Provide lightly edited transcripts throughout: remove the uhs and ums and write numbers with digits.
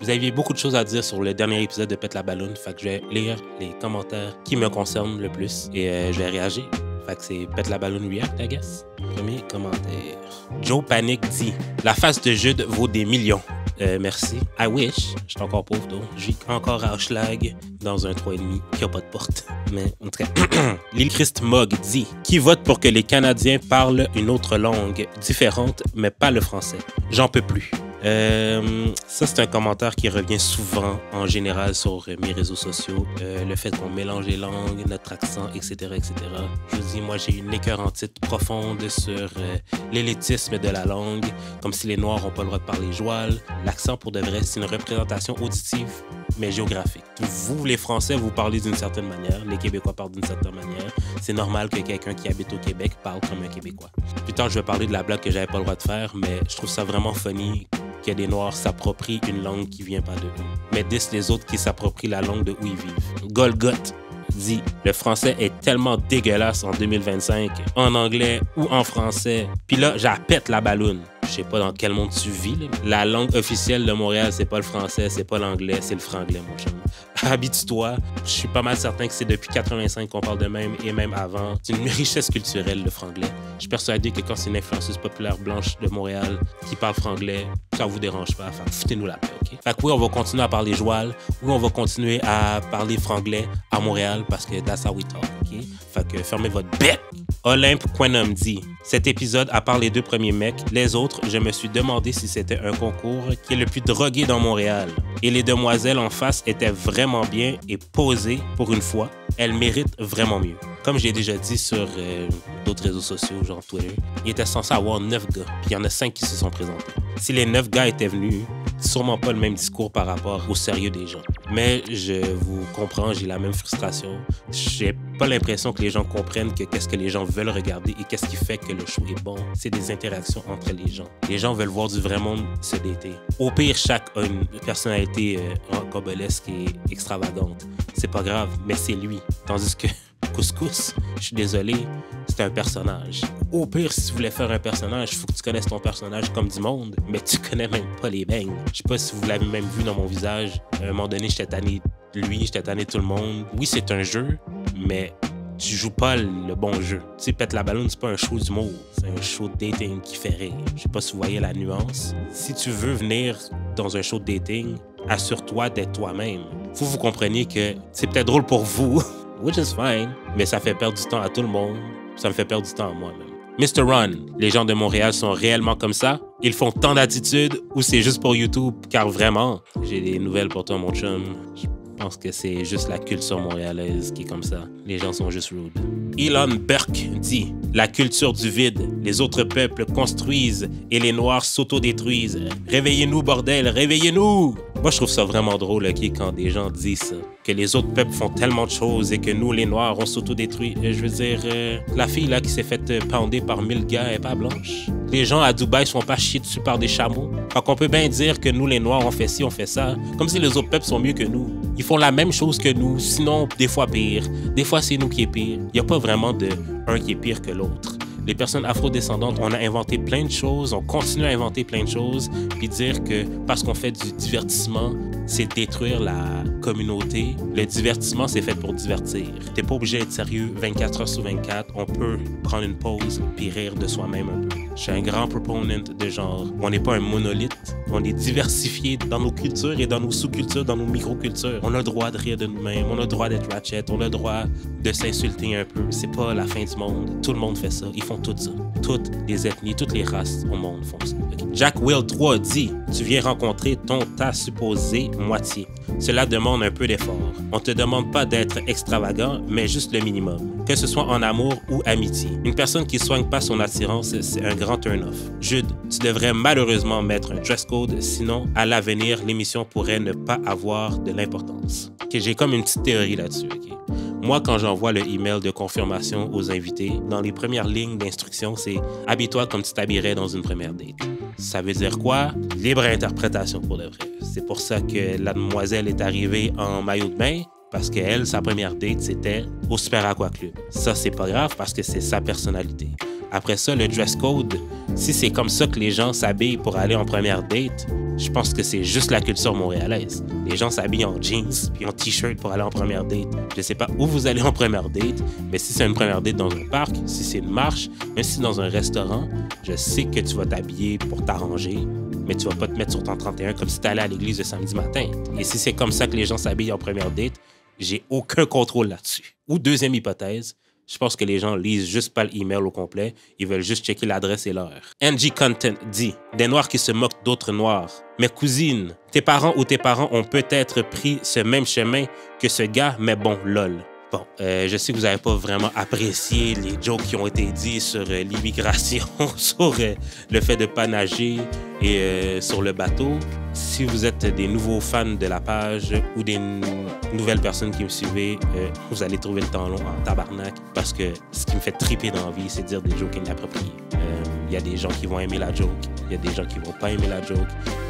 Vous aviez beaucoup de choses à dire sur le dernier épisode de Pète la Balloune, fait que je vais lire les commentaires qui me concernent le plus et je vais réagir. Fait que c'est Pète la Balloune React, I guess. Premier commentaire. Joe Panic dit « La face de Jude vaut des millions. » Merci. I wish. Je suis encore pauvre, donc. Je vis encore à Hochelag dans un 3,5 qui a pas de porte. Mais en tout cas, Lil Christ Mog dit « Qui vote pour que les Canadiens parlent une autre langue différente, mais pas le français? J'en peux plus. » Ça, c'est un commentaire qui revient souvent en général sur mes réseaux sociaux. Le fait qu'on mélange les langues, notre accent, etc., etc. Je vous dis, moi, j'ai une écœurantite profonde sur l'élitisme de la langue, comme si les Noirs n'ont pas le droit de parler joual. L'accent, pour de vrai, c'est une représentation auditive, mais géographique. Vous, les Français, vous parlez d'une certaine manière. Les Québécois parlent d'une certaine manière. C'est normal que quelqu'un qui habite au Québec parle comme un Québécois. Plus tard, je vais parler de la blague que j'avais pas le droit de faire, mais je trouve ça vraiment funny que des Noirs s'approprient une langue qui vient pas de eux, mais disent les autres qui s'approprient la langue de où ils vivent. Golgoth dit « Le français est tellement dégueulasse en 2025, en anglais ou en français. Puis là, j'appète la balloune. » Je sais pas dans quel monde tu vis, là. La langue officielle de Montréal, c'est pas le français, c'est pas l'anglais, c'est le franglais, mon chum. Habitue-toi. Je suis pas mal certain que c'est depuis 85 qu'on parle de même et même avant. C'est une richesse culturelle, le franglais. Je suis persuadé que quand c'est une influenceuse populaire blanche de Montréal qui parle franglais, ça vous dérange pas. Enfin, foutez-nous la paix, OK? Fait que oui, on va continuer à parler joual. Oui, on va continuer à parler franglais à Montréal parce que that's how we talk, OK? Fait que fermez votre bec. Olympe Quenum dit « Cet épisode, à part les deux premiers mecs, les autres, je me suis demandé si c'était un concours qui est le plus drogué dans Montréal. Et les demoiselles en face étaient vraiment bien et posées pour une fois. Elles méritent vraiment mieux. » Comme je l'ai déjà dit sur d'autres réseaux sociaux, genre Twitter, il était censé avoir 9 gars, puis il y en a 5 qui se sont présentés. Si les 9 gars étaient venus, sûrement pas le même discours par rapport au sérieux des gens. Mais je vous comprends, j'ai la même frustration. J'ai pas l'impression que les gens comprennent que qu'est-ce que les gens veulent regarder et qu'est-ce qui fait que le show est bon. C'est des interactions entre les gens. Les gens veulent voir du vrai monde se dater. Au pire, chaque a une personnalité rocambolesque et extravagante. C'est pas grave, mais c'est lui. Tandis que Couscous, je suis désolé, c'est un personnage. Au pire, si tu voulais faire un personnage, il faut que tu connaisses ton personnage comme du monde, mais tu connais même pas les bangs. Je sais pas si vous l'avez même vu dans mon visage. À un moment donné, j'étais tanné de lui, j'étais tanné de tout le monde. Oui, c'est un jeu, mais tu joues pas le bon jeu. Tu sais, Pète la Balloune, c'est pas un show d'humour, c'est un show de dating qui fait rire. Je sais pas si vous voyez la nuance. Si tu veux venir dans un show de dating, assure-toi d'être toi-même. Faut que vous compreniez que c'est peut-être drôle pour vous, which is fine, mais ça fait perdre du temps à tout le monde. Ça me fait perdre du temps à moi-même. Mr. Run, les gens de Montréal sont réellement comme ça? Ils font tant d'attitude ou c'est juste pour YouTube? Car vraiment, j'ai des nouvelles pour toi, mon chum. Je pense que c'est juste la culture montréalaise qui est comme ça. Les gens sont juste rude. Elon Burke dit « La culture du vide, les autres peuples construisent et les Noirs s'autodétruisent. Réveillez-nous, bordel, réveillez-nous! » Moi, je trouve ça vraiment drôle, OK, quand des gens disent ça. Que les autres peuples font tellement de choses et que nous, les Noirs, on s'autodétruit. Je veux dire, la fille là qui s'est faite pounder par 1000 gars, elle est pas blanche. Les gens à Dubaï se font pas chier dessus par des chameaux. Fait qu'on peut bien dire que nous, les Noirs, on fait ci, on fait ça. Comme si les autres peuples sont mieux que nous. Ils font la même chose que nous, sinon des fois pire. Des fois, c'est nous qui est pire. Il n'y a pas vraiment de un qui est pire que l'autre. Les personnes afrodescendantes, on a inventé plein de choses, on continue à inventer plein de choses, puis dire que parce qu'on fait du divertissement, c'est détruire la communauté. Le divertissement, c'est fait pour divertir. T'es pas obligé d'être sérieux 24 heures sur 24. On peut prendre une pause puis rire de soi-même un peu. Je suis un grand proponent de genre, on n'est pas un monolithe, on est diversifié dans nos cultures et dans nos sous-cultures, dans nos micro-cultures. On a le droit de rire de nous-mêmes, on a le droit d'être ratchet, on a le droit de s'insulter un peu. C'est pas la fin du monde. Tout le monde fait ça. Ils font tout ça. Toutes les ethnies, toutes les races au monde font ça. Okay. Jack Will 3 dit « Tu viens rencontrer ta supposée moitié. Cela demande un peu d'effort. On te demande pas d'être extravagant, mais juste le minimum. Que ce soit en amour ou amitié. Une personne qui soigne pas son attirance, c'est un grand turn-off. Jude, tu devrais malheureusement mettre un dress code, sinon à l'avenir, l'émission pourrait ne pas avoir de l'importance. » Okay, j'ai comme une petite théorie là-dessus. Okay? Moi, quand j'envoie le email de confirmation aux invités, dans les premières lignes d'instruction, c'est « Habille-toi comme tu t'habillerais dans une première date ». Ça veut dire quoi? Libre interprétation pour de vrai. C'est pour ça que la demoiselle est arrivée en maillot de bain, parce qu'elle, sa première date, c'était au Super Aqua Club. Ça, c'est pas grave parce que c'est sa personnalité. Après ça, le dress code, si c'est comme ça que les gens s'habillent pour aller en première date, Je pense que c'est juste la culture montréalaise. Les gens s'habillent en jeans puis en t-shirt pour aller en première date. Je sais pas où vous allez en première date, mais si c'est une première date dans un parc, si c'est une marche, même si c'est dans un restaurant, je sais que tu vas t'habiller pour t'arranger, mais tu vas pas te mettre sur ton 31 comme si tu allais à l'église le samedi matin. Et si c'est comme ça que les gens s'habillent en première date, j'ai aucun contrôle là-dessus. Ou deuxième hypothèse, je pense que les gens lisent juste pas l'email au complet. Ils veulent juste checker l'adresse et l'heure. NG Content dit « Des Noirs qui se moquent d'autres Noirs. Mais cousine, tes parents ou tes parents ont peut-être pris ce même chemin que ce gars, mais bon, lol. » Bon, je sais que vous n'avez pas vraiment apprécié les jokes qui ont été dits sur l'immigration, sur le fait de ne pas nager et sur le bateau. Si vous êtes des nouveaux fans de la page ou des nouvelles personnes qui me suivez, vous allez trouver le temps long en tabarnak parce que ce qui me fait triper dans la vie, c'est de dire des jokes inappropriés. Il y a des gens qui vont aimer la joke, il y a des gens qui vont pas aimer la joke,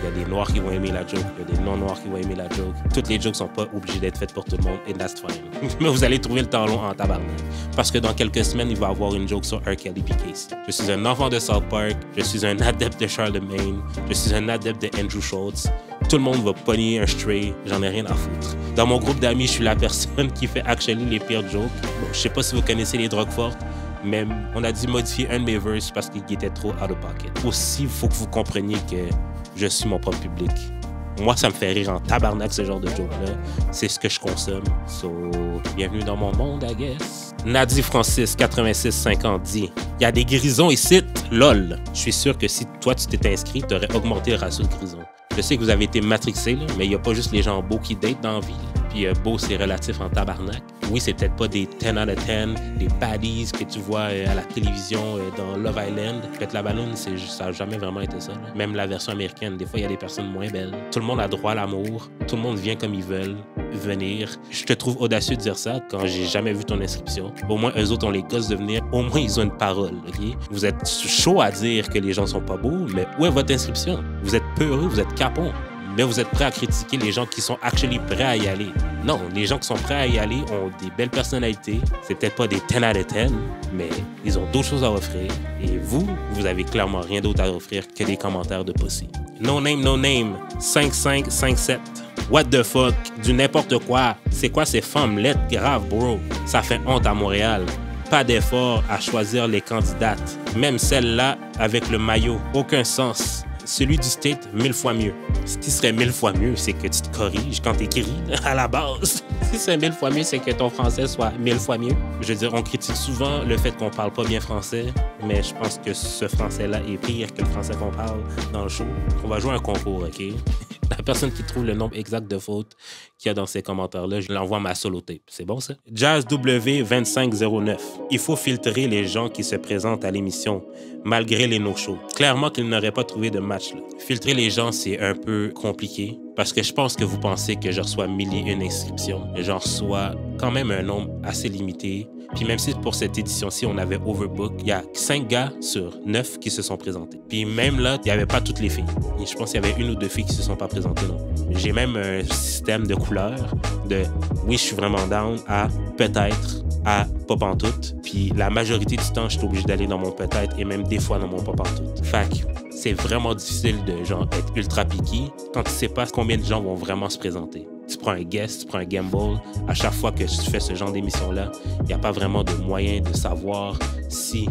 il y a des noirs qui vont aimer la joke, il y a des non-noirs qui vont aimer la joke. Toutes les jokes sont pas obligées d'être faites pour tout le monde, and that's fine. Mais vous allez trouver le temps long en tabarnak. Parce que dans quelques semaines, il va y avoir une joke sur R. Kelly et Casey. Je suis un enfant de South Park, je suis un adepte de Charlemagne, je suis un adepte de Andrew Schultz. Tout le monde va pogner un stray, j'en ai rien à foutre. Dans mon groupe d'amis, je suis la personne qui fait actually les pires jokes. Bon, je sais pas si vous connaissez les drogues fortes, mais on a dû modifier un de mes verses parce qu'il était trop out of pocket. Aussi, il faut que vous compreniez que je suis mon propre public. Moi, ça me fait rire en tabarnak, ce genre de joke-là. C'est ce que je consomme. So, bienvenue dans mon monde, I guess. Nadie Francis, 86-50, dit « Il y a des grisons ici, lol. » Je suis sûr que si toi, tu t'étais inscrit, tu aurais augmenté le ratio de grisons. Je sais que vous avez été matrixés, là, mais il n'y a pas juste les gens beaux qui datent dans la vie. Puis beau, c'est relatif en tabarnak. Oui, c'est peut-être pas des 10 out of 10, des baddies que tu vois à la télévision dans Love Island. Pète la ballonne, ça n'a jamais vraiment été ça. Là. Même la version américaine, des fois, il y a des personnes moins belles. Tout le monde a droit à l'amour. Tout le monde vient comme ils veulent venir. Je te trouve audacieux de dire ça quand j'ai jamais vu ton inscription. Au moins, eux autres ont les gosses de venir. Au moins, ils ont une parole, OK? Vous êtes chaud à dire que les gens sont pas beaux, mais où est votre inscription? Vous êtes peureux, vous êtes capons. Mais vous êtes prêts à critiquer les gens qui sont actually prêts à y aller. Non, les gens qui sont prêts à y aller ont des belles personnalités. C'est peut-être pas des 10 out of 10, mais ils ont d'autres choses à offrir. Et vous avez clairement rien d'autre à offrir que des commentaires de pussy. No name, 5557. What the fuck? Du n'importe quoi. C'est quoi ces femmelettes graves, bro? Ça fait honte à Montréal. Pas d'effort à choisir les candidates. Même celle-là avec le maillot. Aucun sens. Celui du state, 1000 fois mieux. Ce qui serait 1000 fois mieux, c'est que tu te corriges quand t'écris à la base. Si c'est 1000 fois mieux, c'est que ton français soit 1000 fois mieux. Je veux dire, on critique souvent le fait qu'on parle pas bien français, mais je pense que ce français-là est pire que le français qu'on parle dans le show. On va jouer un concours, OK? La personne qui trouve le nombre exact de fautes qu'il y a dans ces commentaires-là, je l'envoie ma solo tape. C'est bon, ça? Jazz W2509. Il faut filtrer les gens qui se présentent à l'émission, malgré les no-shows. Clairement qu'ils n'auraient pas trouvé de match, là. Filtrer les gens, c'est un peu compliqué, parce que je pense que vous pensez que je reçois 1001 inscriptions. J'en reçois quand même un nombre assez limité. Puis même si pour cette édition-ci, on avait overbook, il y a 5 gars sur 9 qui se sont présentés. Puis même là, il n'y avait pas toutes les filles. Et je pense qu'il y avait 1 ou 2 filles qui ne se sont pas présentées, non. J'ai même un système de couleurs de « oui, je suis vraiment down » à « peut-être » à « pas pantoute ». Puis la majorité du temps, je suis obligé d'aller dans mon « peut-être » et même des fois dans mon « pas pantoute ». Fait que c'est vraiment difficile de genre être ultra picky quand tu sais pas combien de gens vont vraiment se présenter. Tu prends un guest, tu prends un gamble. À chaque fois que tu fais ce genre d'émission-là, il n'y a pas vraiment de moyen de savoir si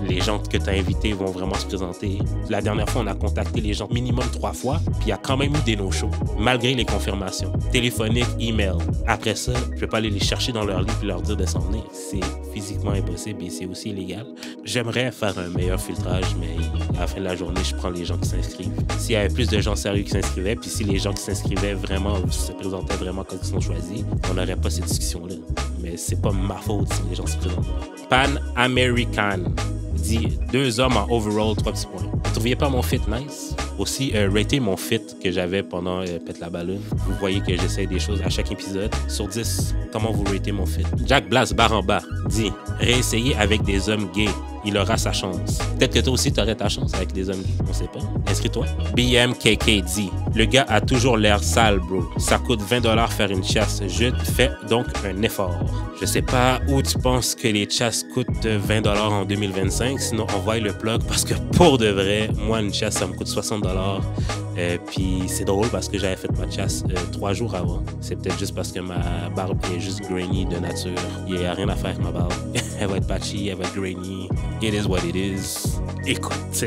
les gens que tu as invités vont vraiment se présenter. La dernière fois, on a contacté les gens minimum 3 fois, puis il y a quand même eu des no-shows, malgré les confirmations. Téléphonique, email. Après ça, je ne vais pas aller les chercher dans leur lit et leur dire de s'en venir. C'est physiquement impossible et c'est aussi illégal. J'aimerais faire un meilleur filtrage, mais à la fin de la journée, je prends les gens qui s'inscrivent. S'il y avait plus de gens sérieux qui s'inscrivaient, puis si les gens qui s'inscrivaient vraiment se présentaient vraiment quand ils sont choisis, on n'aurait pas cette discussion-là. Mais c'est pas ma faute si les gens se présentent. Pan American dit 2 hommes en overall, 3 petits points. Vous trouviez pas mon fit nice? Aussi, ratez mon fit que j'avais pendant Pète la ballonne. Vous voyez que j'essaie des choses à chaque épisode. Sur 10, comment vous ratez mon fit? Jack Blas Baramba dit réessayer avec des hommes gays. Il aura sa chance. Peut-être que toi aussi, tu aurais ta chance avec des hommes gays. On sait pas. Inscris-toi. BMKK dit le gars a toujours l'air sale, bro. Ça coûte 20$ faire une chasse. Je fais donc un effort. Je sais pas où tu penses que les chasses coûtent 20$ en 2025. Sinon, on voit le plug parce que pour de vrai, moi, une chasse, ça me coûte 60$. Puis c'est drôle parce que j'avais fait ma chasse 3 jours avant. C'est peut-être juste parce que ma barbe est juste grainy de nature. Il n'y a rien à faire avec ma barbe. Elle va être patchy, elle va être grainy. It is what it is. Écoute,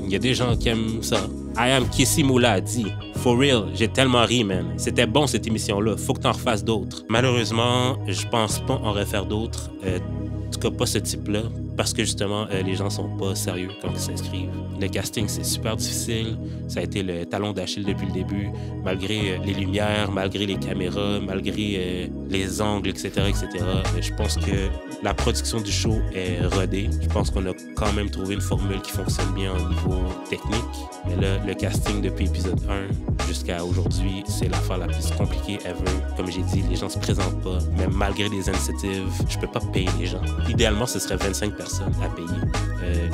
il y a des gens qui aiment ça. I am Kissimula dit For real, j'ai tellement ri, man. C'était bon cette émission-là. Faut que t'en refasses d'autres. Malheureusement, je pense pas en refaire d'autres. En tout cas, pas ce type-là. Parce que justement, les gens sont pas sérieux quand ils s'inscrivent. Le casting, c'est super difficile. Ça a été le talon d'Achille depuis le début. Malgré les lumières, malgré les caméras, malgré les angles, etc., etc. Je pense que la production du show est rodée. Je pense qu'on a quand même trouvé une formule qui fonctionne bien au niveau technique. Mais là, le casting depuis épisode 1 jusqu'à aujourd'hui, c'est l'affaire la plus compliquée ever. Comme j'ai dit, les gens se présentent pas. Même malgré les incentives, je peux pas payer les gens. Idéalement, ce serait 25 personnes à payer.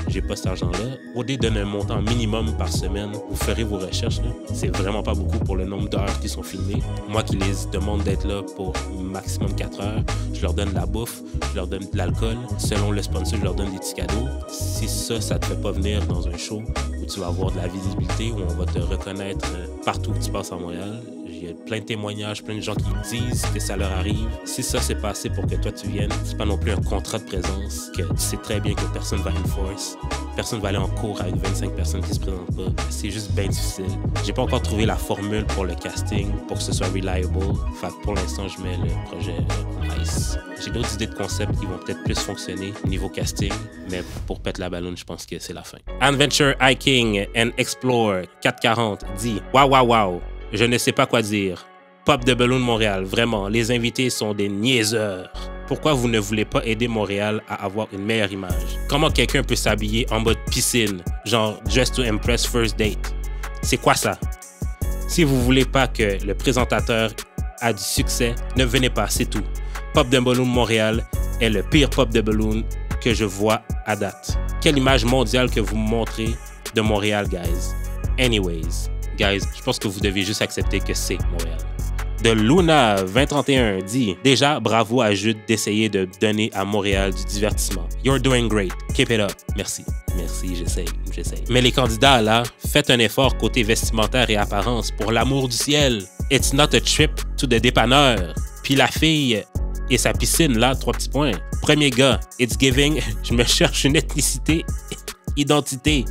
J'ai pas cet argent-là. OD donne un montant minimum par semaine. Vous ferez vos recherches. C'est vraiment pas beaucoup pour le nombre d'heures qui sont filmées. Moi qui les demande d'être là pour maximum 4 heures, je leur donne de la bouffe, je leur donne de l'alcool. Selon le sponsor, je leur donne des petits cadeaux. Si ça te fait pas venir dans un show où tu vas avoir de la visibilité, où on va te reconnaître partout où tu passes à Montréal, il y a plein de témoignages, plein de gens qui disent que ça leur arrive. Si ça, c'est pas assez pour que toi, tu viennes, c'est pas non plus un contrat de présence que tu sais très bien que personne va enforce. Personne va aller en cours avec 25 personnes qui se présentent pas. C'est juste bien difficile. J'ai pas encore trouvé la formule pour le casting pour que ce soit reliable. Fait que pour l'instant, je mets le projet en ice. J'ai d'autres idées de concepts qui vont peut-être plus fonctionner au niveau casting, mais pour Pète la Balloune, je pense que c'est la fin. Adventure Hiking and Explore 440 dit « Wow, wow, wow! Je ne sais pas quoi dire. Pop de Balloon Montréal, vraiment, les invités sont des niaiseurs. Pourquoi vous ne voulez pas aider Montréal à avoir une meilleure image? Comment quelqu'un peut s'habiller en mode piscine, genre Dress to Impress First Date? C'est quoi ça? Si vous voulez pas que le présentateur a du succès, ne venez pas, c'est tout. Pop de Balloon Montréal est le pire pop de Balloon que je vois à date. Quelle image mondiale que vous montrez de Montréal, guys? Anyways. Guys, je pense que vous devez juste accepter que c'est Montréal. De Luna 2031 dit « Déjà, bravo à Jude d'essayer de donner à Montréal du divertissement. You're doing great. Keep it up. Merci. Merci, j'essaye. Mais les candidats, là, faites un effort côté vestimentaire et apparence pour l'amour du ciel. It's not a trip to the dépanneur. Puis la fille et sa piscine, là, 3 petits points. Premier gars, it's giving. Je me cherche une ethnicité, identité.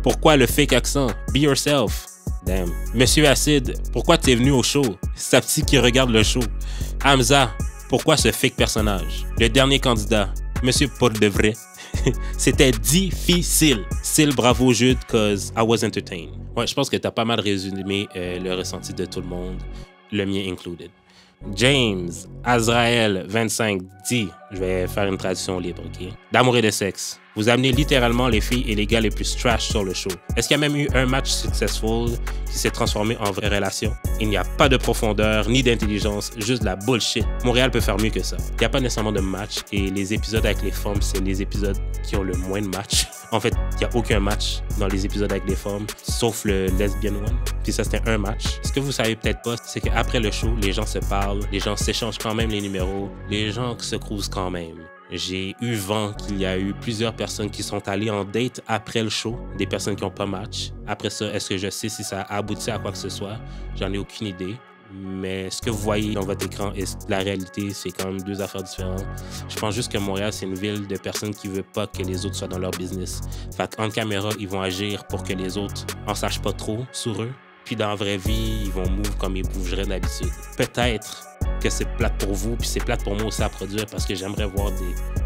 Pourquoi le fake accent? Be yourself. Damn. Monsieur Acide, pourquoi t'es venu au show? Sapti qui regarde le show. Hamza, pourquoi ce fake personnage? Le dernier candidat, Monsieur Pour de vrai. C'était difficile. Still bravo Jude, cause I was entertained. Ouais, je pense que t'as pas mal résumé le ressenti de tout le monde, le mien included. James Azrael 25 dit, je vais faire une traduction libre, ok? D'amour et de sexe. Vous amenez littéralement les filles et les gars les plus trash sur le show. Est-ce qu'il y a même eu un match successful qui s'est transformé en vraie relation? Il n'y a pas de profondeur ni d'intelligence, juste de la bullshit. Montréal peut faire mieux que ça. Il n'y a pas nécessairement de match et les épisodes avec les femmes, c'est les épisodes qui ont le moins de match. En fait, il n'y a aucun match dans les épisodes avec les femmes, sauf le lesbian one. Puis ça, c'était un match. Ce que vous savez peut-être pas, c'est qu'après le show, les gens se parlent, les gens s'échangent quand même les numéros, les gens se croisent quand même. J'ai eu vent qu'il y a eu plusieurs personnes qui sont allées en date après le show, des personnes qui n'ont pas match. Après ça, est-ce que je sais si ça a abouti à quoi que ce soit? J'en ai aucune idée. Mais ce que vous voyez dans votre écran et la réalité, c'est quand même 2 affaires différentes. Je pense juste que Montréal, c'est une ville de personnes qui ne veulent pas que les autres soient dans leur business. Fait qu'en caméra, ils vont agir pour que les autres en sachent pas trop sur eux. Puis dans la vraie vie, ils vont move comme ils bougeraient d'habitude. Peut-être que c'est plate pour vous, puis c'est plate pour moi aussi à produire parce que j'aimerais voir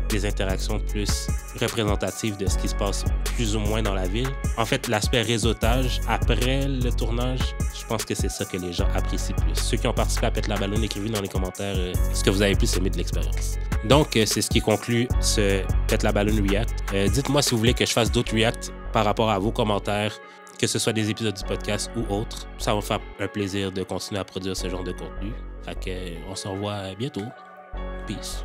des interactions plus représentatives de ce qui se passe plus ou moins dans la ville. En fait, l'aspect réseautage après le tournage, je pense que c'est ça que les gens apprécient plus. Ceux qui ont participé à Pète la Balloune, écrivez dans les commentaires ce que vous avez plus aimé de l'expérience. Donc, c'est ce qui conclut ce Pète la Balloune React. Dites-moi si vous voulez que je fasse d'autres reacts par rapport à vos commentaires, que ce soit des épisodes du podcast ou autres. Ça va me faire un plaisir de continuer à produire ce genre de contenu. Fait que, on se revoit bientôt. Peace.